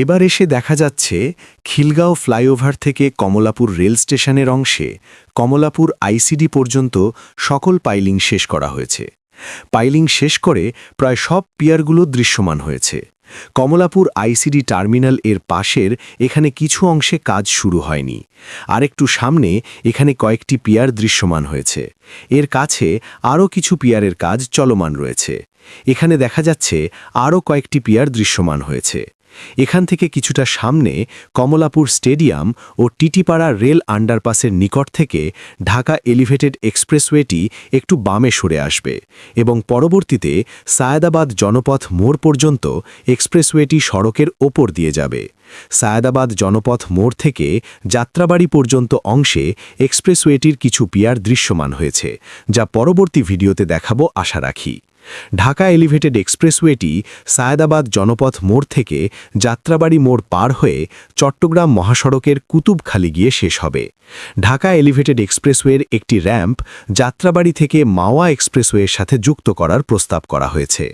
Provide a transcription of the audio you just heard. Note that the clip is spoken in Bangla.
এবার এসে দেখা যাচ্ছে খিলগাঁও ফ্লাইওভার থেকে কমলাপুর রেল স্টেশনের অংশে কমলাপুর আইসিডি পর্যন্ত সকল পাইলিং শেষ করা হয়েছে। পাইলিং শেষ করে প্রায় সব পিয়ারগুলো দৃশ্যমান হয়েছে। কমলাপুর আইসিডি টার্মিনাল এর পাশের এখানে কিছু অংশে কাজ শুরু হয়নি। আরেকটু সামনে এখানে কয়েকটি পিয়ার দৃশ্যমান হয়েছে। এর কাছে আরও কিছু পিয়ারের কাজ চলমান রয়েছে। এখানে দেখা যাচ্ছে আরও কয়েকটি পিয়ার দৃশ্যমান হয়েছে। এখান থেকে কিছুটা সামনে কমলাপুর স্টেডিয়াম ও টিটিপাড়া রেল আন্ডারপাসের নিকট থেকে ঢাকা এলিভেটেড এক্সপ্রেসওয়েটি একটু বামে সরে আসবে এবং পরবর্তীতে সায়েদাবাদ জনপথ মোড় পর্যন্ত এক্সপ্রেসওয়েটি সড়কের ওপর দিয়ে যাবে। সায়েদাবাদ জনপথ মোড় থেকে যাত্রাবাড়ি পর্যন্ত অংশে এক্সপ্রেসওয়েটির কিছু পিয়ার দৃশ্যমান হয়েছে, যা পরবর্তী ভিডিওতে দেখাবো আশা রাখি। ঢাকা এলিভেটেড এক্সপ্রেসওয়েটি সায়েদাবাদ জনপথ মোড় থেকে যাত্রাবাড়ি মোড় পার হয়ে চট্টগ্রাম মহাসড়কের কুতুবখালী গিয়ে শেষ হবে। ঢাকা এলিভেটেড এক্সপ্রেসওয়ের একটি র্যাম্প যাত্রাবাড়ি থেকে মাওয়া এক্সপ্রেসওয়ের সাথে যুক্ত করার প্রস্তাব করা হয়েছে।